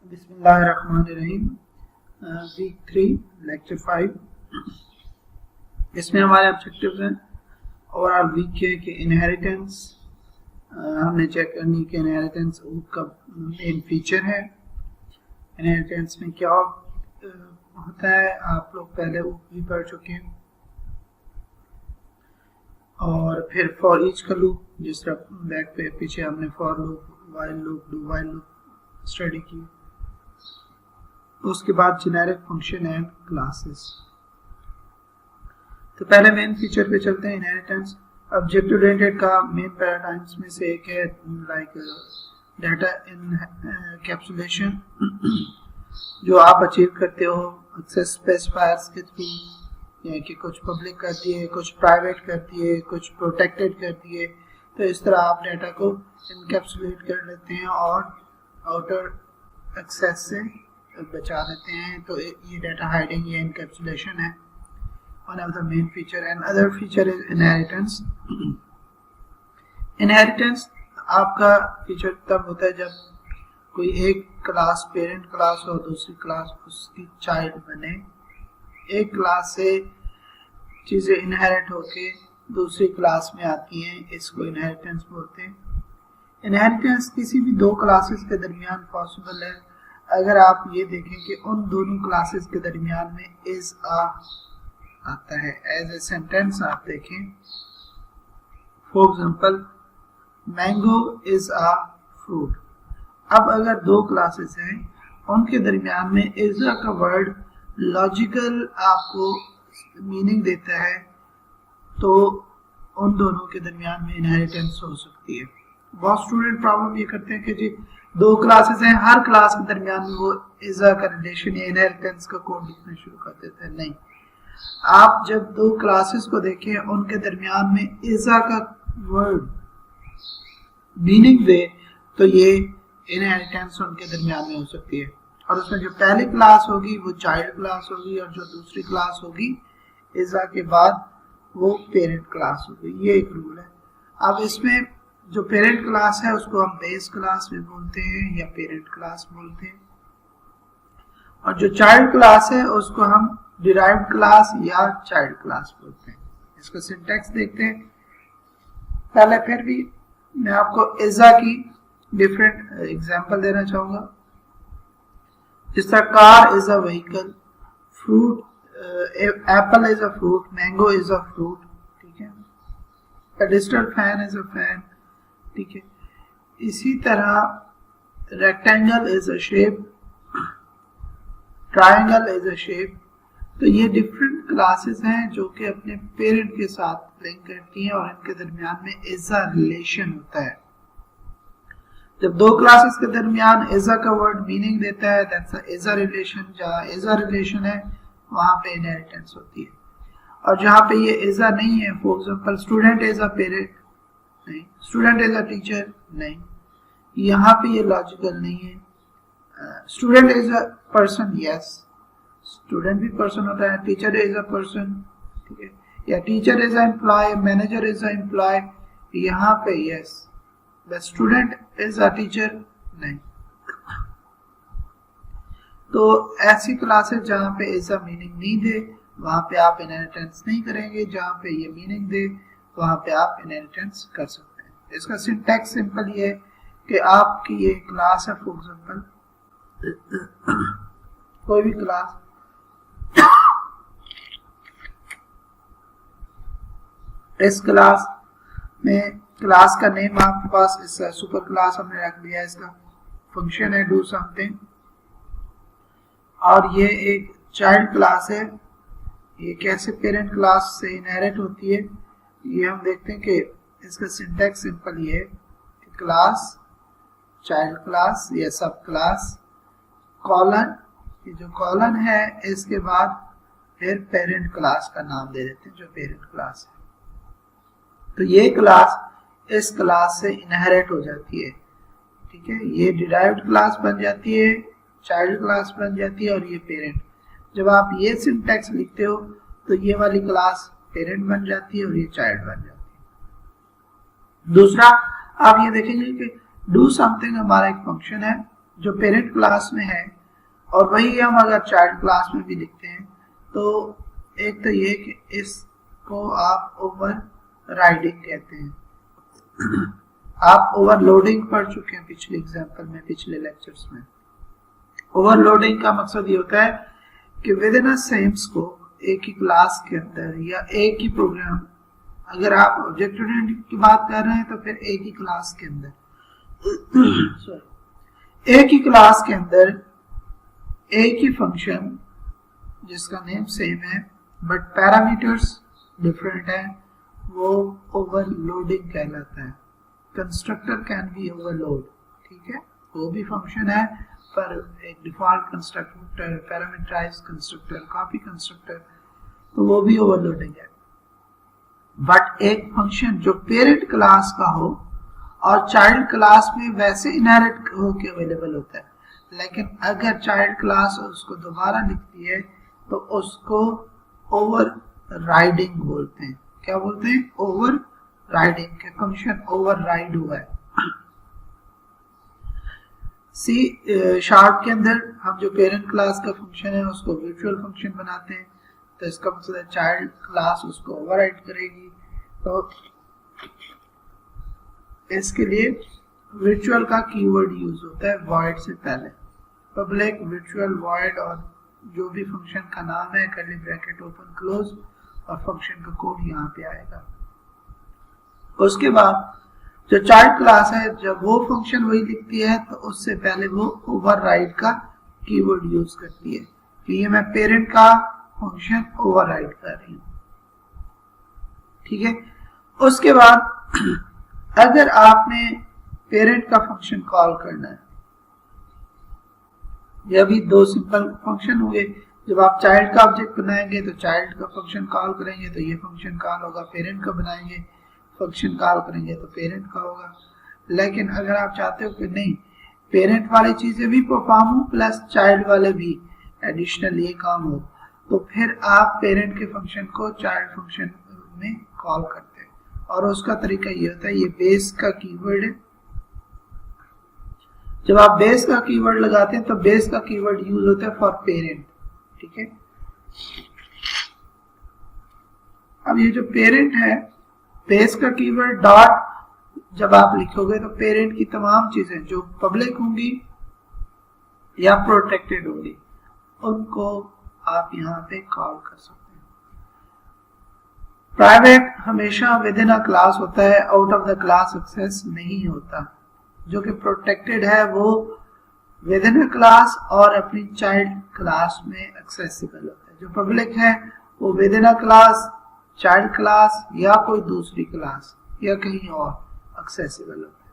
बिस्मिल्लाहिर्रहमानिर्रहीम। Week 3 lecture 5। इसमें हमारे ऑब्जेक्टिव्स हैं ओवरऑल वीक के कि इनहेरिटेंस हमने चेक करनी कि इनहेरिटेंस का मेन फीचर है। इनहेरिटेंस में क्या होता है आप लोग पहले भी पढ़ चुके हैं। और फिर फॉर ईच का लूप, जिस तरह बैक पे पीछे हमने for loop, while loop, do while loop study की। उसके बाद जेनेरिक फंक्शन एंड क्लासेस। तो पहले मेन फीचर पे चलते हैं, इनहेरिटेंस। ऑब्जेक्ट ओरिएंटेड का मेन पैराडाइम्स में से एक है लाइक डाटा एनकैप्सुलेशन, जो आप अचीव करते हो एक्सेस स्पेसिफायर्स के थ्रू, या कि कुछ पब्लिक कर दिए, कुछ प्राइवेट कर दिए, कुछ प्रोटेक्टेड कर दिए। तो इस तरह आप डाटा को एनकैप्सुलेट कर लेते हैं और आउटर एक्सेस से बचा लेते हैं। तो ये डाटा हाइडिंग या एनकैप्सुलेशन है, one of the main feature. And other feature is inheritance. Inheritance आपका फीचर तब होता है जब कोई एक क्लास पेरेंट क्लास और दूसरी क्लास उसकी चाइल्ड बने। एक क्लास से चीजें इनहेरिट होके दूसरी क्लास में आती हैं, इसको इनहेरिटेंस बोलते हैं। इनहेरिटेंस किसी भी दो क्लासेस के दरमियान पॉसिबल है अगर आप ये देखें कि उन दोनों क्लासेस के दरमियान में इज आता है। एज ए सेंटेंस आप देखें, for example mango is a fruit. अब अगर दो क्लासेस हैं उनके दरमियान में इज का वर्ड लॉजिकल आपको मीनिंग देता है, तो उन दोनों के दरमियान में इनहेरिटेंस हो सकती है। बहुत स्टूडेंट प्रॉब्लम ये करते हैं कि जी दो क्लासेस हैं, हर क्लास के दरमियान में वो इज़ा का रिलेशन या इनहेरिटेंस का कोड लिखना शुरू कर देते हैं। नहीं, आप जब दो क्लासेस को देखें उनके दरमियान में इज़ा का वर्ड मीनिंग दे तो ये इनहेरिटेंस उनके दरमियान में हो सकती है। और उसमें जो पहली क्लास होगी वो चाइल्ड क्लास होगी, और जो दूसरी क्लास होगी इज़ा के बाद वो पेरेंट क्लास होगी। ये एक रूल है। अब इसमें जो पेरेंट क्लास है उसको हम बेस क्लास भी बोलते हैं या पेरेंट क्लास बोलते हैं, और जो चाइल्ड क्लास है उसको हम डिराइव्ड क्लास या चाइल्ड क्लास बोलते हैं। इसका सिंटैक्स देखते हैं पहले, फिर भी मैं आपको इज़ा की डिफरेंट एग्जांपल देना चाहूंगा। जिस तरह car is a vehicle, fruit Apple is a fruit, mango is a fruit, ठीक है। Pedestal fan is a fan, ठीक है। इसी तरह rectangle is a shape, triangle is a shape. तो ये डिफरेंट क्लासेस हैं जो कि अपने पेरेंट के साथ लिंक करती हैं और इनके दरमियान में इज़ा रिलेशन होता है। जब दो क्लासेस के दरमियान इज़ा का वर्ड मीनिंग देता है, दैट्स इज़ा रिलेशन। जहाँ इज़ा रिलेशन है वहां पे इनहेरिटेंस होती है। और जहाँ पे ये इज़ा नहीं है, for example student is a parent, नहीं, स्टूडेंट इज अ टीचर, नहीं, यहाँ पे ये लॉजिकल नहीं है। Student is a person, yes, student भी पर्सन होता है। टीचर इज अ पर्सन, ठीक है, या teacher is a employ, manager is a employ, यहाँ पे yes. The student is a teacher, नहीं। तो ऐसी क्लासेस जहाँ पे इज़ा मीनिंग नहीं दे वहां पे आप इनहेरिटेंस नहीं करेंगे, जहाँ पे ये मीनिंग दे वहां पे आप इनहेरिटेंस कर सकते हैं। इसका सिंटैक्स सिंपल ये है कि आपकी ये क्लास है, फॉर एग्जांपल कोई भी क्लास, इस क्लास में क्लास का नेम आपके पास इस सुपर क्लास हमने रख दिया, इसका फंक्शन है डू समथिंग, और ये एक चाइल्ड क्लास है। ये कैसे पेरेंट क्लास से इनहेरिट होती है ये हम देखते हैं कि इसका सिंटैक्स सिंपल ये है कि क्लास, चाइल्ड क्लास या सब क्लास, कॉलन, ये जो कॉलन है इसके बाद फिर पेरेंट क्लास का नाम दे देते हैं जो पेरेंट क्लास है। तो ये क्लास इस क्लास से इनहेरिट हो जाती है, ठीक है। ये डिराइव्ड क्लास बन जाती है, चाइल्ड क्लास बन जाती है, और ये पेरेंट। जब आप ये सिंटैक्स लिखते हो तो ये वाली क्लास पेरेंट बन जाती है और ये चाइल्ड बन जाती है। दूसरा आप ये देखेंगे कि डू समथिंग हमारा एक फंक्शन है जो पेरेंट क्लास में है और वही हम अगर चाइल्ड क्लास में भी लिखते हैं तो एक तो ये कि इसको आप ओवर राइडिंग कहते हैं। आप ओवरलोडिंग पढ़ चुके हैं पिछले एग्जाम्पल में, पिछले लेक्चर्स में। ओवरलोडिंग का मकसद ये होता है कि with in a same scope एक ही क्लास के अंदर या एक ही प्रोग्राम, अगर आप ऑब्जेक्ट ओरिएंटेड की बात कर रहे हैं तो फिर एक ही क्लास के अंदर एक ही क्लास के अंदर एक ही फंक्शन जिसका नेम सेम है बट पैरामीटर्स डिफरेंट है, वो ओवरलोडिंग कहलाता है। कंस्ट्रक्टर कैन बी ओवरलोड, ठीक है, वो भी फंक्शन है पर एक default constructor, parameterized constructor, copy constructor, तो वो भी ओवरलोडिंग है। बट एक फंक्शन जो पेरेंट क्लास का हो और चाइल्ड क्लास में वैसे इनहेरिट होके अवेलेबल होता है, लेकिन अगर चाइल्ड क्लास उसको दोबारा लिखती है तो उसको ओवर राइडिंग बोलते हैं। क्या बोलते हैं? ओवर राइडिंग के फंक्शन ओवर राइड हुआ है। सी शार्प के अंदर हम जो पेरेंट क्लास का फंक्शन है उसको वर्चुअल फंक्शन बनाते हैं, तो इसका मतलब है चाइल्ड क्लास उसको ओवरराइड करेगी। तो इसके लिए वर्चुअल का कीवर्ड यूज होता है वॉइड से पहले। पब्लिक वर्चुअल वॉइड और जो भी फंक्शन का नाम है कर्ली ब्रैकेट ओपन क्लोज और फंक्शन का कोड यहाँ पे आएगा। उसके बाद जो चाइल्ड क्लास है जब वो फंक्शन वही लिखती है तो उससे पहले वो ओवरराइड का कीवर्ड यूज करती है कि ये मैं पेरेंट का फंक्शन ओवरराइड कर रही हूँ, ठीक है। उसके बाद अगर आपने पेरेंट का फंक्शन कॉल करना है, ये अभी दो सिंपल फंक्शन हुए। जब आप चाइल्ड का ऑब्जेक्ट बनाएंगे तो चाइल्ड का फंक्शन कॉल करेंगे तो ये फंक्शन कॉल होगा, पेरेंट का बनाएंगे फंक्शन कॉल करेंगे तो पेरेंट का होगा। लेकिन अगर आप चाहते हो कि नहीं पेरेंट वाली चीजें भी परफॉर्म हो प्लस चाइल्ड वाले भी एडिशनल ये काम हो, तो फिर आप पेरेंट के फंक्शन को चाइल्ड फंक्शन में कॉल करते हैं। और उसका तरीका ये होता है, ये बेस का कीवर्ड है। जब आप बेस का कीवर्ड लगाते हैं तो बेस का कीवर्ड यूज होता है फॉर पेरेंट, ठीक है। अब ये जो पेरेंट है, बेस का कीवर्ड डॉट जब आप लिखोगे तो पेरेंट की तमाम चीजें जो पब्लिक होंगी या प्रोटेक्टेड होंगी उनको आप यहाँ पे कॉल कर सकते हैं। प्राइवेट हमेशा विद इन अ क्लास होता है, out of the class access नहीं होता। जो कि प्रोटेक्टेड है वो विद इन अ क्लास और अपनी चाइल्ड क्लास में एक्सेसिबल होता है। जो पब्लिक है वो with in a class, child class या कोई दूसरी क्लास या कहीं और एक्सेसिबल होता है।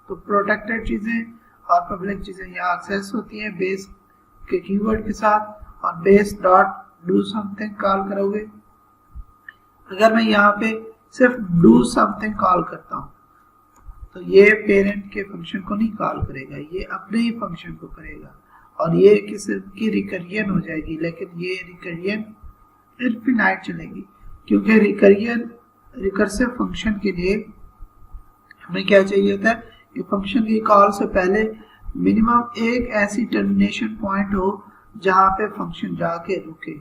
तो प्रोटेक्टेड चीजें और पब्लिक चीजें यहाँ एक्सेस होती हैं बेस के कीवर्ड के साथ। और base dot do something call करोगे, अगर मैं यहाँ पे सिर्फ डू समथिंग कॉल करता हूँ तो ये पेरेंट के फंक्शन को नहीं कॉल करेगा, ये अपने ही फंक्शन को करेगा और ये किसी की रिकरियन हो जाएगी। लेकिन ये रिकरियन इनफिनाइट चलेगी, क्योंकि रिकर्सिव फंक्शन के लिए हमें क्या चाहिए होता है कि फंक्शन की कॉल से पहले मिनिमम एक ऐसी टर्मिनेशन पॉइंट हो जहां पे फंक्शन जाके रुके।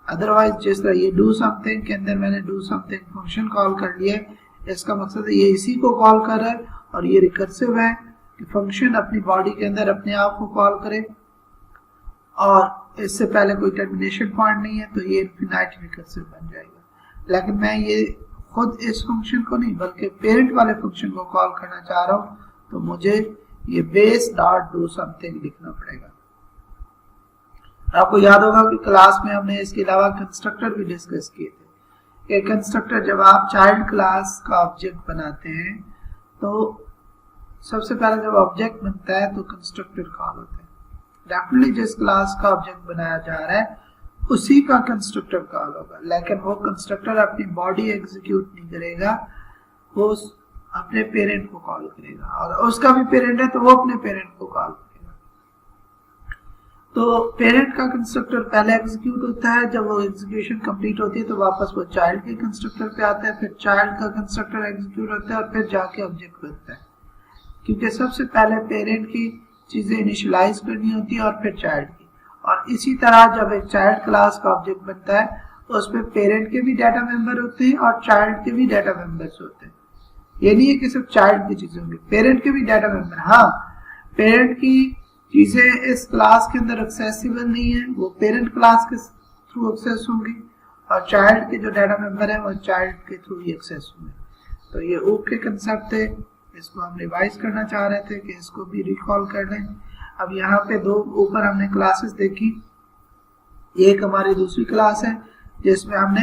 अदरवाइज जिस तरह ये डू समथिंग के अंदर मैंने डू समथिंग फंक्शन कॉल कर लिया, इसका मकसद है ये इसी को कॉल कर रहा है और ये रिकर्सिव है कि फंक्शन अपनी बॉडी के अंदर अपने आप को कॉल करे और इससे पहले कोई टर्मिनेशन पॉइंट नहीं है, तो ये इनफिनाइट रिकर्सिव बन जाएगा। लेकिन मैं ये खुद इस फंक्शन को नहीं बल्कि पेरेंट वाले फंक्शन को कॉल करना चाह रहा हूं, तो मुझे ये बेस डॉट डू समथिंग लिखना पड़ेगा। आपको याद होगा कि क्लास में हमने इसके अलावा कंस्ट्रक्टर भी डिस्कस किए थे। कि कंस्ट्रक्टर जब आप चाइल्ड क्लास का ऑब्जेक्ट बनाते हैं तो सबसे पहले जब ऑब्जेक्ट बनता है तो कंस्ट्रक्टर कॉल होता है। डेफिनेटली जिस क्लास का ऑब्जेक्ट बनाया जा रहा है उसी का कंस्ट्रक्टर कॉल होगा, लेकिन वो कंस्ट्रक्टर अपनी बॉडी एग्जीक्यूट नहीं करेगा, वो अपने पेरेंट को कॉल करेगा और उसका भी पेरेंट है तो वो अपने पेरेंट को कॉल करेगा। तो पेरेंट का कंस्ट्रक्टर पहले एग्जीक्यूट होता है, जब वो एग्जीक्यूशन कंप्लीट होती है तो वापस वो चाइल्ड के कंस्ट्रक्टर पे आता है, फिर चाइल्ड का कंस्ट्रक्टर एग्जीक्यूट होता है और फिर जाके ऑब्जेक्ट बनता है। क्योंकि सबसे पहले पेरेंट की चीजें इनिशियलाइज करनी होती है और फिर चाइल्ड की। और इसी तरह जब एक चाइल्ड क्लास का ऑब्जेक्ट बनता है तो उसमें पेरेंट के भी डाटा मेंबर होते हैं और चाइल्ड के भी डाटा मेंबर्स होते हैं। ये नहीं है कि सिर्फ चाइल्ड की चीजें होंगी, पेरेंट के भी डाटा मेंबर। हाँ, पेरेंट की चीजें इस क्लास के अंदर एक्सेसिबल नहीं है, वो पेरेंट क्लास के थ्रू एक्सेस होंगी, और चाइल्ड के जो डाटा मेंबर है वो चाइल्ड के थ्रू ही एक्सेस होंगे। तो ये ऊप के कंसेप्ट थे, इसको हम रिवाइज करना चाह रहे थे कि इसको भी रिकॉल कर लें। अब यहाँ पे दो ऊपर हमने क्लासेस देखी, एक हमारी दूसरी क्लास है जिसमें हमने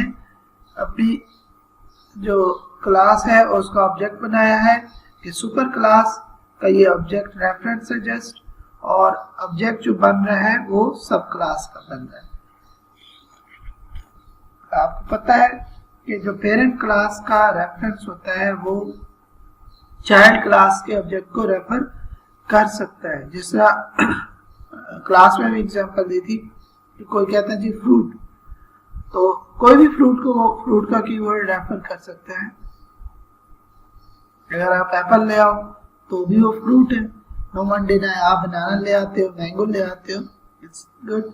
अपनी जो क्लास है उसका ऑब्जेक्ट बनाया है कि सुपर क्लास का ये ऑब्जेक्ट रेफरेंस है जस्ट, और ऑब्जेक्ट जो बन रहा है वो सब क्लास का बन रहा है। आपको पता है कि जो पेरेंट क्लास का रेफरेंस होता है वो चाइल्ड क्लास के ऑब्जेक्ट को रेफर कर सकता है। जिस तरह क्लास में भी एग्जांपल दी थी कि कोई कहता है जी फ्रूट, तो कोई भी फ्रूट को वो फ्रूट का कीवर्ड रेफर कर सकता है। अगर आप एप्पल ले आओ तो भी वो फ्रूट है, नो वन डिनाई। आप बनाना ले आते हो, मैंगो ले आते हो, इट्स गुड।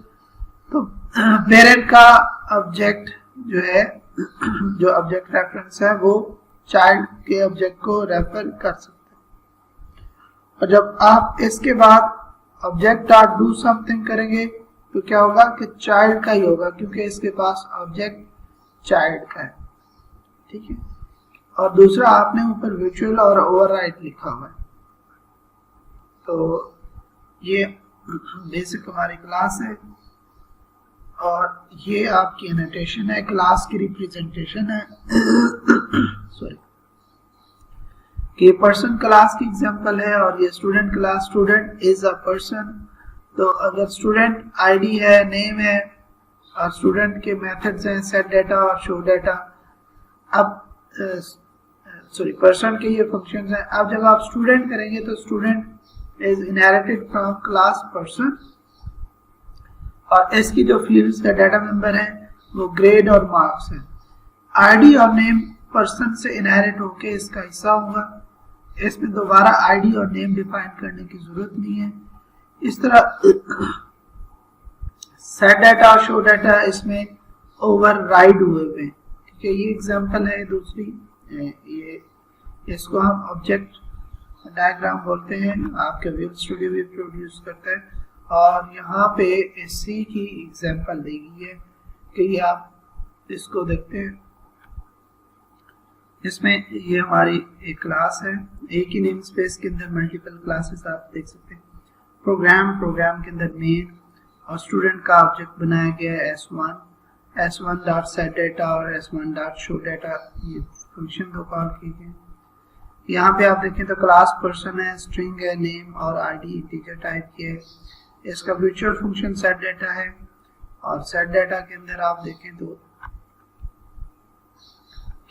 तो पेरेंट का ऑब्जेक्ट जो है, जो ऑब्जेक्ट रेफरेंस है वो चाइल्ड के ऑब्जेक्ट को रेफर कर सकते हैं। और जब आप इसके बाद ऑब्जेक्ट डॉट डू समथिंग करेंगे तो क्या होगा कि चाइल्ड का ही होगा, क्योंकि इसके पास ऑब्जेक्ट चाइल्ड का है, ठीक है। और दूसरा आपने ऊपर वर्चुअल और ओवरराइड लिखा हुआ है। तो ये बेसिक हमारी क्लास है और ये आपकी एनोटेशन है, क्लास की रिप्रेजेंटेशन है। सॉरी, कि पर्सन क्लास की एग्जांपल है और ये student class, student is a person. तो अगर स्टूडेंट आईडी है, नेम है, और स्टूडेंट के मेथड्स हैं सेट डाटा और शो डाटा। अब सॉरी, पर्सन के ये फंक्शंस हैं। अब जब आप स्टूडेंट करेंगे तो student is inherited from class person, और इसकी जो फील्ड्स का डाटा मेंबर है वो ग्रेड और मार्क्स है। आईडी और नेम पर्सन से इनहेरिट होके इसका हिस्सा होगा, इसमें दोबारा आईडी और नेम डिफाइन करने की जरूरत नहीं है। इस तरह सेट डाटा और शो डाटा इसमें ओवरराइड हुए हुए, ठीक है। ये एग्जांपल है दूसरी, ये इसको हम ऑब्जेक्ट डायग्राम बोलते हैं, आपके विजुअल स्टूडियो भी प्रोड्यूस करता है। और यहाँ पे इसी की एग्जांपल दी गई है कि ये आप इसको देखते हैं, इसमें ये हमारी एक क्लास है, एक ही नेम स्पेस के अंदर मल्टीपल क्लासेस आप देख सकते हैं। प्रोग्राम के अंदर मेन और स्टूडेंट का ऑब्जेक्ट बनाया गया है s1 डॉट सेट डाटा और s1 डॉट शो डाटा, ये फंक्शन दो कॉल किए गए। यहाँ पे आप देखें तो क्लास पर्सन है, स्ट्रिंग है, नेम और आईडी इंटीजर टाइप की है। इसका वर्चुअल फंक्शन सेट डाटा है, और सेट डाटा के अंदर आप देखें तो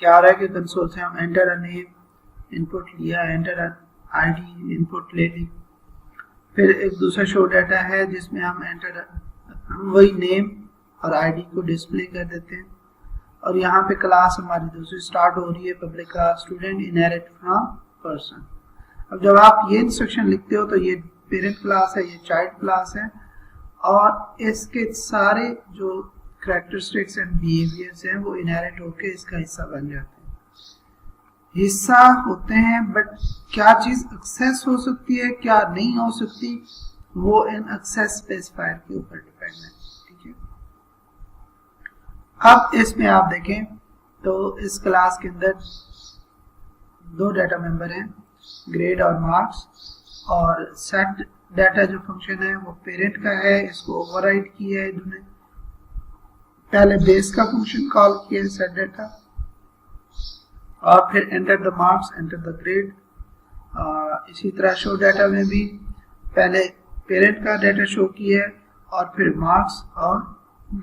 क्या हो रहा है कि कंसोल से हम एंटर अ नेम इनपुट लिया, एंटर आईडी इनपुट ले ली। फिर एक दूसरा शो डाटा है जिसमें हम एंटर वही नेम और आईडी को डिस्प्ले कर देते हैं। और यहाँ पे क्लास हमारी दूसरी स्टार्ट हो रही है, public class student inherit from person. अब जब आप ये इंस्ट्रक्शन लिखते हो तो ये पेरेंट क्लास है, ये चाइल्ड क्लास है, और इसके सारे जो कैरेक्टरिस्टिक्स एंड बिहेवियर्स हैं वो इनहेरिट होके इसका हिस्सा बन जाते हैं। हिस्सा होते हैं, बट क्या चीज एक्सेस हो सकती है क्या नहीं हो सकती वो इन एक्सेस स्पेसिफायर के ऊपर डिपेंड है, ठीक है। अब इसमें आप देखें तो इस क्लास के अंदर दो डाटा मेंबर हैं, ग्रेड और मार्क्स, और सेट डाटा जो फंक्शन है वो पेरेंट का है, इसको ओवरराइड किया है इन्होंने। पहले बेस का फंक्शन कॉल किया है सेट डाटा, और फिर enter the marks, enter the grade. इसी तरह शो डाटा में भी पहले पेरेंट का डाटा शो किया है और फिर मार्क्स और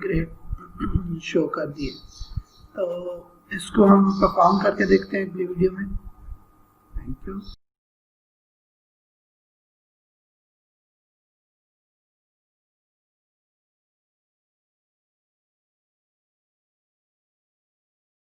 ग्रेड शो कर दिए। तो इसको हम परफॉर्म करके देखते हैं अगली वीडियो में। Thank you.